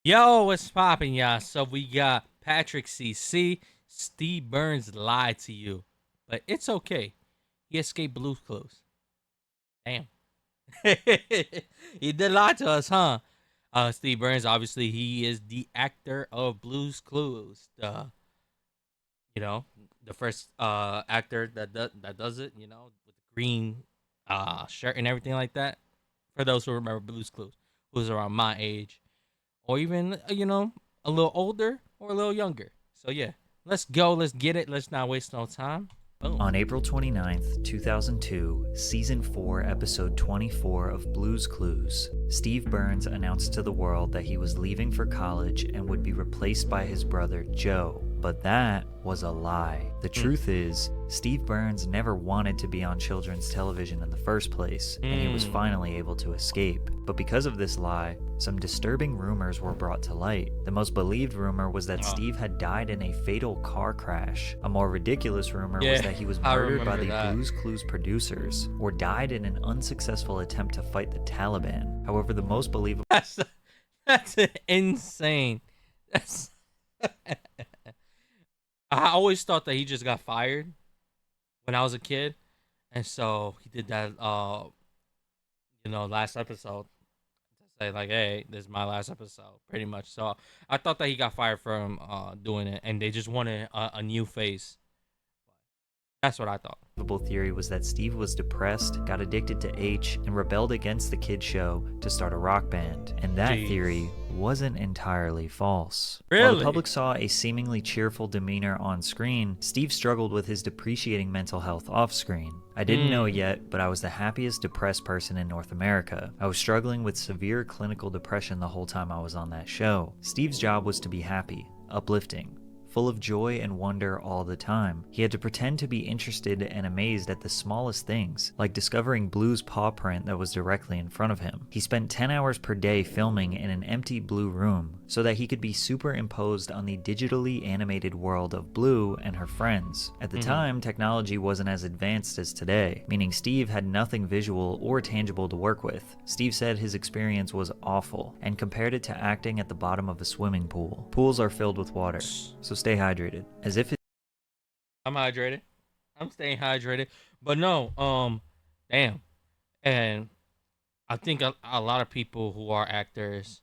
Yo, what's poppin', y'all? So we got Patrick CC. Steve Burns lied to you, but it's okay. He escaped Blue's Clues. Damn. He did lie to us, huh? Steve Burns, obviously, he is the actor of Blue's Clues. You know, the first actor that does it. With the green shirt and everything like that. For those who remember Blue's Clues, who's around my age, or even a little older or a little younger. So yeah, let's go. Let's get it. Let's not waste no time. Boom. On April 29th, 2002, Season 4, Episode 24 of Blue's Clues, Steve Burns announced to the world that he was leaving for college and would be replaced by his brother Joe. But that was a lie. The truth is, Steve Burns never wanted to be on children's television in the first place, and he was finally able to escape. But because of this lie, some disturbing rumors were brought to light. The most believed rumor was that Steve had died in a fatal car crash. A more ridiculous rumor was that he was murdered by the Blue's Clues producers, or died in an unsuccessful attempt to fight the Taliban. However, the most believable... That's insane. That's... I always thought that he just got fired when I was a kid, and so he did that. Last episode to say like, "Hey, this is my last episode," pretty much. So I thought that he got fired from doing it, and they just wanted a new face. That's what I thought. Theory was that Steve was depressed, got addicted to H, and rebelled against the kid show to start a rock band. And that theory wasn't entirely false. Really? While the public saw a seemingly cheerful demeanor on screen, Steve struggled with his depreciating mental health off screen. I didn't know it yet, but I was the happiest depressed person in North America. I was struggling with severe clinical depression the whole time I was on that show. Steve's job was to be happy, uplifting, full of joy and wonder all the time. He had to pretend to be interested and amazed at the smallest things, like discovering Blue's paw print that was directly in front of him. He spent 10 hours per day filming in an empty Blue room so that he could be superimposed on the digitally animated world of Blue and her friends. At the time, technology wasn't as advanced as today, meaning Steve had nothing visual or tangible to work with. Steve said his experience was awful and compared it to acting at the bottom of a swimming pool. Pools are filled with water, so stay hydrated. As if I'm hydrated. I'm staying hydrated. But no, damn. And I think a lot of people who are actors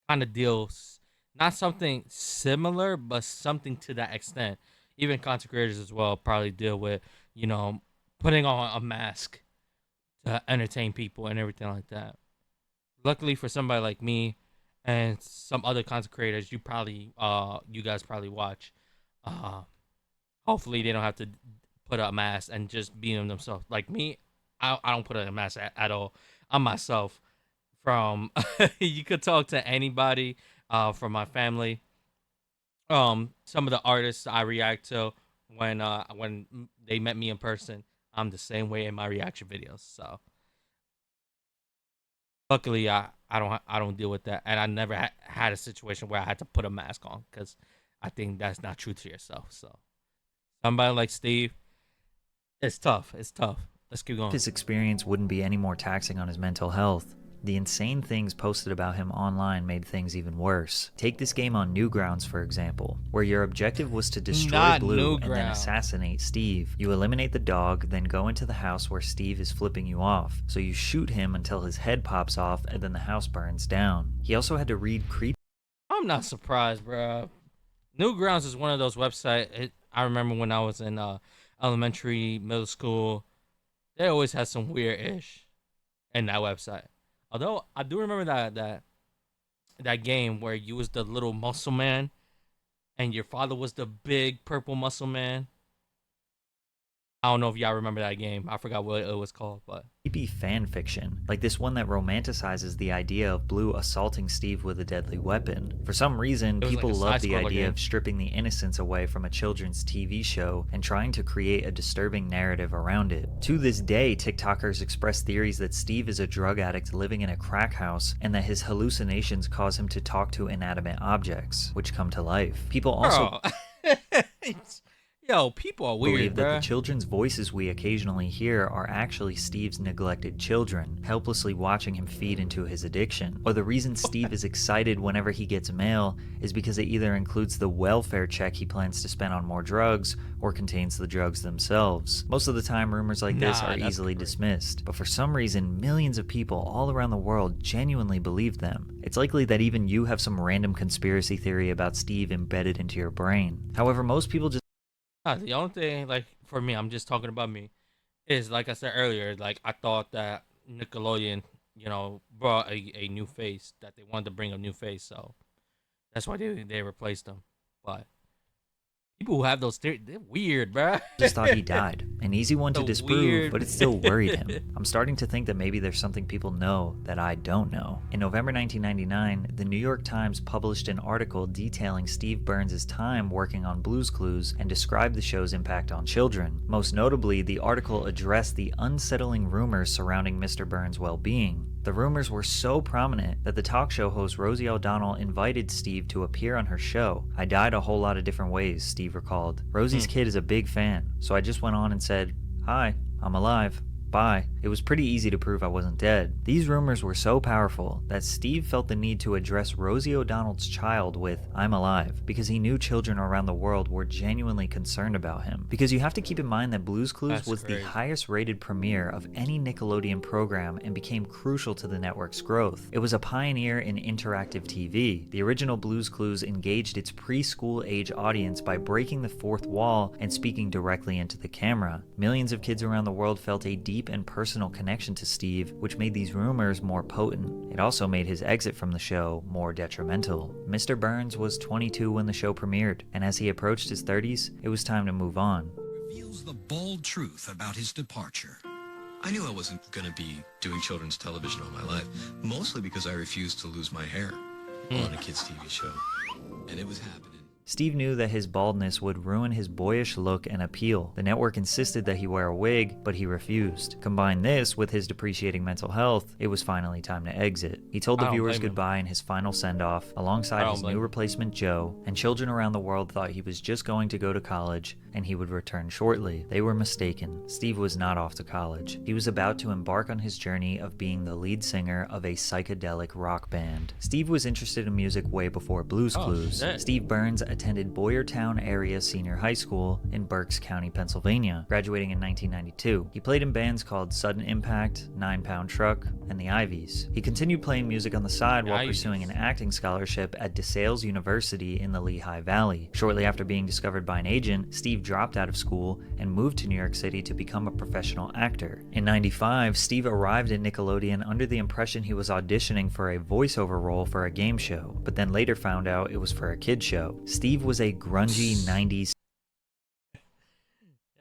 kind of deals not something similar, but something to that extent. Even content creators as well probably deal with, putting on a mask to entertain people and everything like that. Luckily for somebody like me and some other content creators, you guys probably watch. Uh, Hopefully they don't have to put a mask and just be themselves. Like me, I don't put on a mask at all. I'm myself. From you could talk to anybody from my family. Some of the artists I react to when they met me in person, I'm the same way in my reaction videos. So luckily, I don't deal with that, and I never had a situation where I had to put a mask on because I think that's not true to yourself. So somebody like Steve, it's tough. It's tough. Let's keep going. his experience wouldn't be any more taxing on his mental health. The insane things posted about him online made things even worse. Take this game on Newgrounds, for example, where your objective was to destroy Not Blue and then Newgrounds. assassinate Steve. You eliminate the dog, then go into the house where Steve is flipping you off. So you shoot him until his head pops off and then the house burns down. He also had to read creepy I'm not surprised, bro. Newgrounds is one of those websites. I remember when I was in elementary, middle school, they always had some weird ish in that website. Although I do remember that game where you was the little muscle man and your father was the big purple muscle man. I don't know if y'all remember that game. I forgot what it was called, but fan fiction, like this one that romanticizes the idea of Blue assaulting Steve with a deadly weapon. For some reason, It was people like a love the side-scroller idea game. of stripping the innocence away from a children's TV show and trying to create a disturbing narrative around it. To this day, TikTokers express theories that Steve is a drug addict living in a crack house and that his hallucinations cause him to talk to inanimate objects, which come to life. People also bro, Yo, people are weird, Believe that the bruh. children's voices we occasionally hear are actually Steve's neglected children, helplessly watching him feed into his addiction. Or the reason Steve is excited whenever he gets mail is because it either includes the welfare check he plans to spend on more drugs or contains the drugs themselves. Most of the time, rumors like this Nah, are that's easily crazy. dismissed, but for some reason, millions of people all around the world genuinely believe them. It's likely that even you have some random conspiracy theory about Steve embedded into your brain. However, most people just The only thing, like for me, I'm just talking about me, is like I said earlier, like I thought that Nickelodeon, brought a new face, that they wanted to bring a new face, so that's why they replaced them. But people who have those theories, they're weird, bruh. just thought he died. An easy one to The disprove, weird. but it still worried him. I'm starting to think that maybe there's something people know that I don't know. In November 1999, the New York Times published an article detailing Steve Burns' time working on Blue's Clues and described the show's impact on children. Most notably, the article addressed the unsettling rumors surrounding Mr. Burns' well-being. The rumors were so prominent that the talk show host Rosie O'Donnell invited Steve to appear on her show. I died a whole lot of different ways, Steve recalled. Rosie's kid is a big fan, so I just went on and said, "Hi, I'm alive. Bye." It was pretty easy to prove I wasn't dead. These rumors were so powerful that Steve felt the need to address Rosie O'Donnell's child with "I'm alive" because he knew children around the world were genuinely concerned about him. Because you have to keep in mind that Blue's Clues That's was crazy. the highest rated premiere of any Nickelodeon program and became crucial to the network's growth. It was a pioneer in interactive TV. The original Blue's Clues engaged its preschool age audience by breaking the fourth wall and speaking directly into the camera. Millions of kids around the world felt a deep and personal connection to Steve, which made these rumors more potent. It also made his exit from the show more detrimental. Mr. Burns was 22 when the show premiered, and as he approached his 30s, it was time to move on. Reveals the bald truth about his departure. I knew I wasn't going to be doing children's television all my life, mostly because I refused to lose my hair on a kids' TV show. And it was happening. Steve knew that his baldness would ruin his boyish look and appeal. The network insisted that he wear a wig, but he refused. Combine this with his depreciating mental health, it was finally time to exit. He told the I don't viewers blame him. goodbye in his final send-off, alongside I his don't blame new him. replacement Joe, and children around the world thought he was just going to go to college and he would return shortly. They were mistaken. Steve was not off to college. He was about to embark on his journey of being the lead singer of a psychedelic rock band. Steve was interested in music way before Blue's Oh, Clues. shit. Steve Burns attended Boyertown Area Senior High School in Berks County, Pennsylvania, graduating in 1992. He played in bands called Sudden Impact, 9 Pound Truck, and the Ivies. He continued playing music on the side while Ivies. pursuing an acting scholarship at DeSales University in the Lehigh Valley. Shortly after being discovered by an agent, Steve dropped out of school and moved to New York City to become a professional actor. In '95, Steve arrived at Nickelodeon under the impression he was auditioning for a voiceover role for a game show, but then later found out it was for a kid show. Steve was a grungy 90s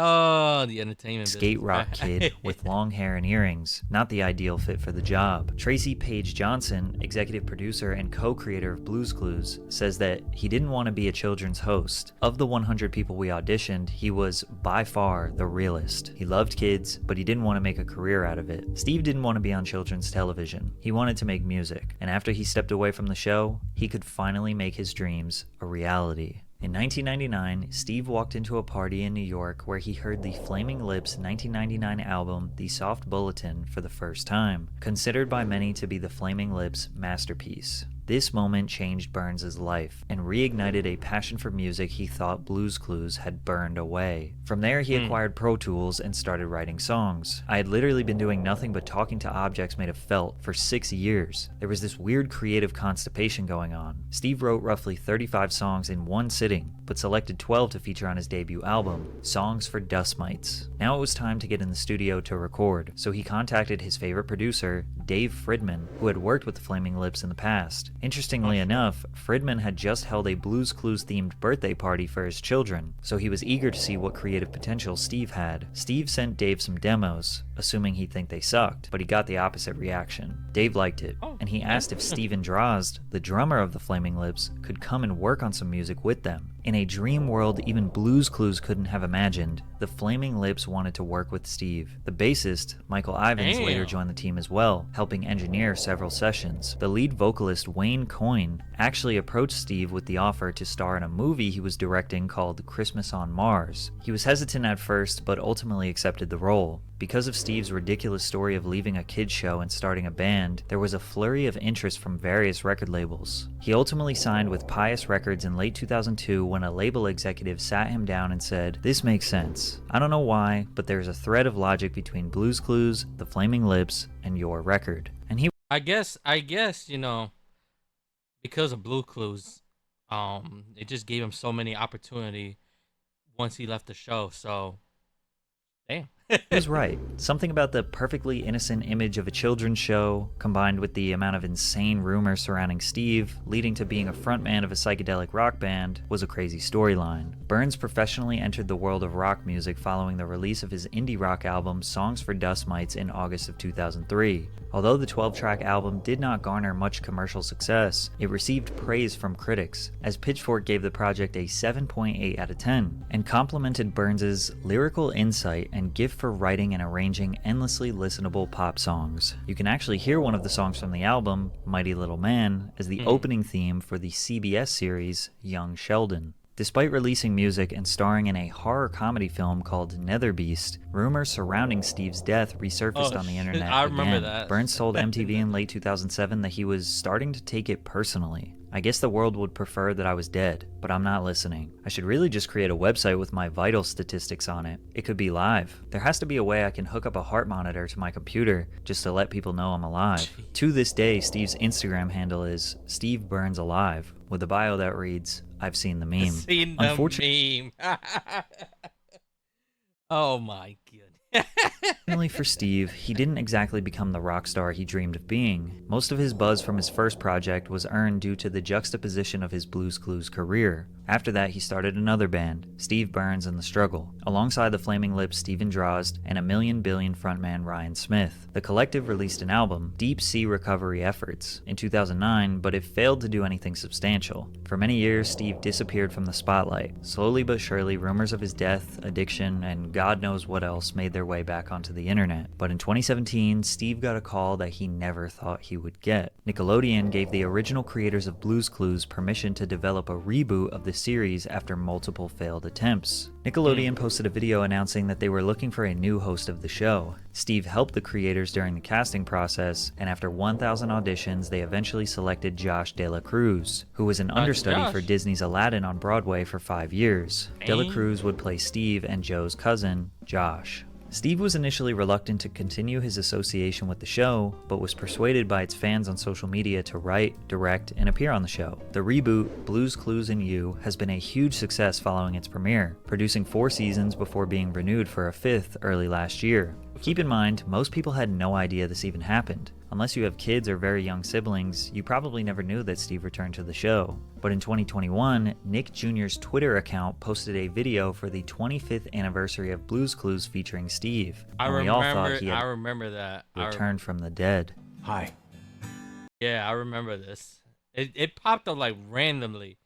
Oh, the entertainment skate business, rock bruh. kid with long hair and earrings, not the ideal fit for the job. Tracy Page Johnson, executive producer and co-creator of Blue's Clues, says that he didn't want to be a children's host. Of the 100 people we auditioned, he was by far the realest. He loved kids, but he didn't want to make a career out of it. Steve didn't want to be on children's television. He wanted to make music, and after he stepped away from the show, he could finally make his dreams a reality. In 1999, Steve walked into a party in New York where he heard the Flaming Lips 1999 album, The Soft Bulletin, for the first time, considered by many to be the Flaming Lips' masterpiece. This moment changed Burns' life and reignited a passion for music he thought Blue's Clues had burned away. From there, he acquired Pro Tools and started writing songs. I had literally been doing nothing but talking to objects made of felt for 6 years. There was this weird creative constipation going on. Steve wrote roughly 35 songs in one sitting, but selected 12 to feature on his debut album, Songs for Dust Mites. Now it was time to get in the studio to record, so he contacted his favorite producer, Dave Fridman, who had worked with the Flaming Lips in the past. Interestingly enough, Fridman had just held a Blue's Clues themed birthday party for his children, so he was eager to see what creative potential Steve had. Steve sent Dave some demos, assuming he'd think they sucked, but he got the opposite reaction. Dave liked it, and he asked if Steven Drozd, the drummer of the Flaming Lips, could come and work on some music with them. In a dream world even Blue's Clues couldn't have imagined, the Flaming Lips wanted to work with Steve. The bassist, Michael Ivins, later joined the team as well, helping engineer several sessions. The lead vocalist, Wayne Coyne, actually approached Steve with the offer to star in a movie he was directing called Christmas on Mars. He was hesitant at first, but ultimately accepted the role. Because of Steve's ridiculous story of leaving a kids show and starting a band, there was a flurry of interest from various record labels. He ultimately signed with Pius Records in late 2002 when a label executive sat him down and said, "This makes sense. I don't know why, but there's a thread of logic between Blue's Clues, the Flaming Lips, and your record." And he I guess, because of Blue Clues, it just gave him so many opportunity once he left the show. So, damn. was right. Something about the perfectly innocent image of a children's show, combined with the amount of insane rumors surrounding Steve, leading to being a frontman of a psychedelic rock band, was a crazy storyline. Burns professionally entered the world of rock music following the release of his indie rock album Songs for Dust Mites in August of 2003. Although the 12-track album did not garner much commercial success, it received praise from critics, as Pitchfork gave the project a 7.8 out of 10, and complimented Burns's lyrical insight and gift for writing and arranging endlessly listenable pop songs. You can actually hear one of the songs from the album, Mighty Little Man, as the opening theme for the CBS series Young Sheldon. Despite releasing music and starring in a horror comedy film called Netherbeast, rumors surrounding Steve's death resurfaced on the internet I remember again. that. Burns told MTV in late 2007 that he was starting to take it personally. "I guess the world would prefer that I was dead, but I'm not listening. I should really just create a website with my vital statistics on it. It could be live. There has to be a way I can hook up a heart monitor to my computer just to let people know I'm alive." To this day, Steve's Instagram handle is Steve Burns Alive, with a bio that reads, "I've seen the meme." Seen the meme. Oh my god. Unfortunately for Steve, he didn't exactly become the rock star he dreamed of being. Most of his buzz from his first project was earned due to the juxtaposition of his Blue's Clues career. After that, he started another band, Steve Burns and the Struggle, alongside the Flaming Lips Steven Drozd and A Million Billion frontman Ryan Smith. The collective released an album, Deep Sea Recovery Efforts, in 2009, but it failed to do anything substantial. For many years, Steve disappeared from the spotlight. Slowly but surely, rumors of his death, addiction, and God knows what else made their way back onto the internet. But in 2017, Steve got a call that he never thought he would get. Nickelodeon gave the original creators of Blue's Clues permission to develop a reboot of the series after multiple failed attempts. Nickelodeon posted a video announcing that they were looking for a new host of the show. Steve helped the creators during the casting process, and after 1,000 auditions, they eventually selected Josh De La Cruz, who was an understudy for Disney's Aladdin on Broadway for 5 years. De La Cruz would play Steve and Joe's cousin, Josh. Steve was initially reluctant to continue his association with the show, but was persuaded by its fans on social media to write, direct, and appear on the show. The reboot, Blue's Clues and You, has been a huge success following its premiere, producing 4 seasons before being renewed for a 5th early last year. Keep in mind, most people had no idea this even happened. Unless you have kids or very young siblings, you probably never knew that Steve returned to the show. But in 2021, Nick Jr.'s Twitter account posted a video for the 25th anniversary of Blue's Clues featuring Steve. We all thought he had returned from the dead. Hi. Yeah, I remember this. It popped up like randomly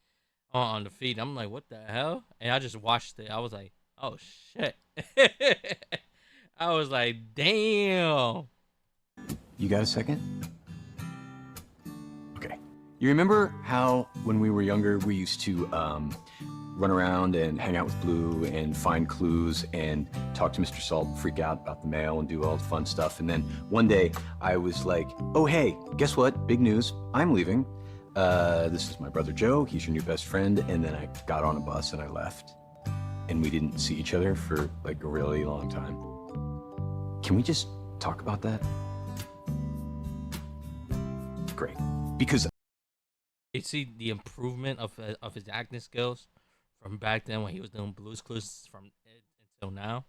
on the feed. I'm like, what the hell? And I just watched it. I was like, oh shit. I was like, damn. You got a second? Okay. You remember how when we were younger, we used to run around and hang out with Blue and find clues and talk to Mr. Salt and freak out about the mail and do all the fun stuff. And then one day I was like, oh, hey, guess what? Big news. I'm leaving. This is my brother Joe. He's your new best friend. And then I got on a bus and I left. And we didn't see each other for like a really long time. Can we just talk about that? Great. Because you see the improvement of his acting skills from back then when he was doing Blue's Clues from until now.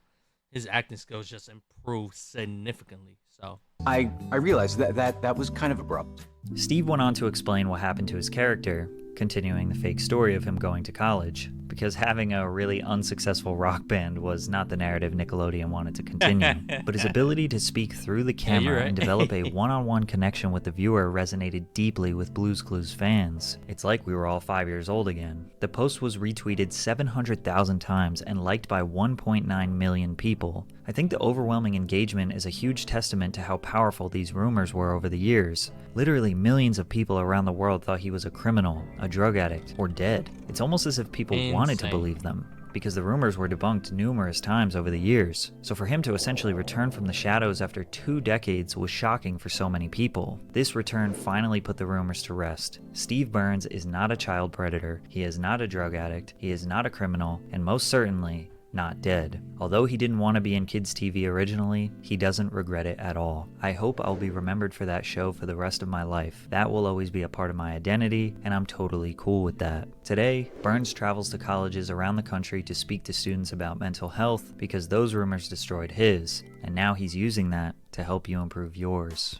His acting skills just improved significantly. So I realized that was kind of abrupt. Steve went on to explain what happened to his character, continuing the fake story of him going to college. because having a really unsuccessful rock band was not the narrative Nickelodeon wanted to continue. But his ability to speak through the Yeah, you're camera right. and develop a one-on-one connection with the viewer resonated deeply with Blue's Clues fans. It's like we were all 5 years old again. The post was retweeted 700,000 times and liked by 1.9 million people. I think the overwhelming engagement is a huge testament to how powerful these rumors were over the years. Literally millions of people around the world thought he was a criminal, a drug addict, or dead. It's almost as if people wanted to Insane. believe them, because the rumors were debunked numerous times over the years. So for him to essentially return from the shadows after 2 decades was shocking for so many people. This return finally put the rumors to rest. Steve Burns is not a child predator, he is not a drug addict, he is not a criminal, and most certainly not dead. Although he didn't want to be in kids' TV originally, he doesn't regret it at all. I hope I'll be remembered for that show for the rest of my life. That will always be a part of my identity, and I'm totally cool with that. Today, Burns travels to colleges around the country to speak to students about mental health because those rumors destroyed his, and now he's using that to help you improve yours.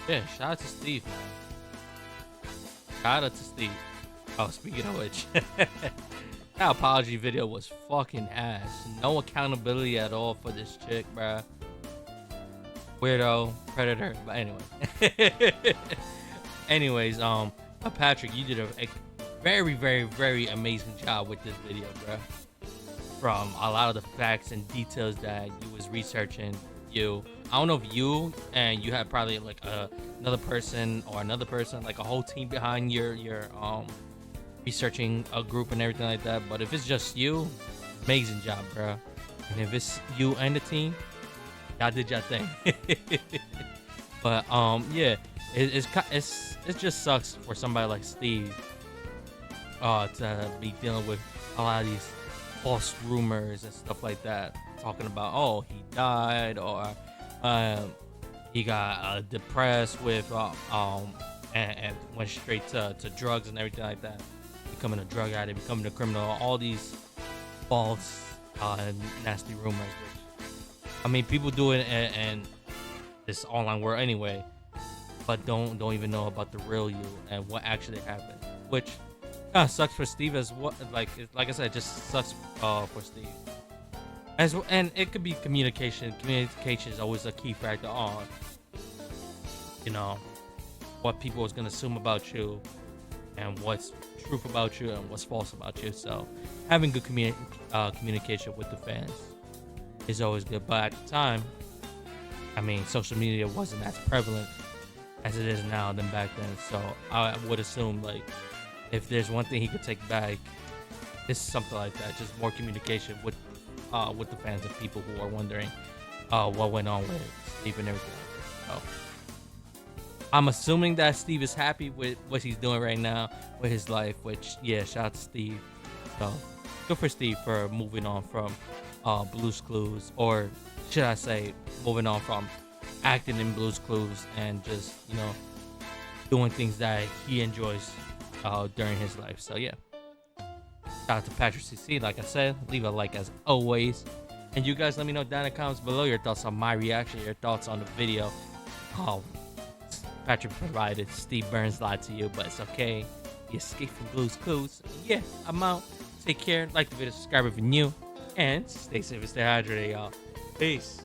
Yeah, shout out to Steve, man. Shout out to Steve. Oh, speaking of which, that apology video was fucking ass. No accountability at all for this chick, bruh. Weirdo, predator. But anyways, Patrick, you did a very, very, very amazing job with this video, bruh. From a lot of the facts and details that you was researching, I don't know if you and you had probably like another person, like a whole team behind your researching a group and everything like that. But if it's just you, amazing job, bro. And if it's you and the team, y'all did your thing. But yeah, it just sucks for somebody like Steve to be dealing with a lot of these false rumors and stuff like that, talking about, oh, he died, or he got depressed with and went straight to drugs and everything like that, becoming a drug addict, becoming a criminal, all these false nasty rumors, which, I mean, people do it in this online world anyway, but don't even know about the real you and what actually happened, which kind of sucks for Steve as what, like I said, it just sucks for Steve. And it could be communication. Communication is always a key factor on, what people is gonna assume about you, and what's truth about you and what's false about you. So having good communication with the fans is always good. But at the time, I mean, social media wasn't as prevalent as it is now than back then. So I would assume, like, if there's one thing he could take back, it's something like that. Just more communication with the fans and people who are wondering what went on with Steve and everything. So I'm assuming that Steve is happy with what he's doing right now with his life, which, yeah, shout out to Steve. So good for Steve for moving on from Blue's Clues, or should I say moving on from acting in Blue's Clues and just, doing things that he enjoys during his life. So yeah, shout out to Patrick CC. Like I said, leave a like as always, and you guys let me know down in the comments below your thoughts on my reaction, your thoughts on the video. Patrick provided Steve Burns lied to you, but it's okay. He escaped from Blue's Clues. Yeah, I'm out. Take care. Like the video, subscribe if you're new, and stay safe and stay hydrated, y'all. Peace.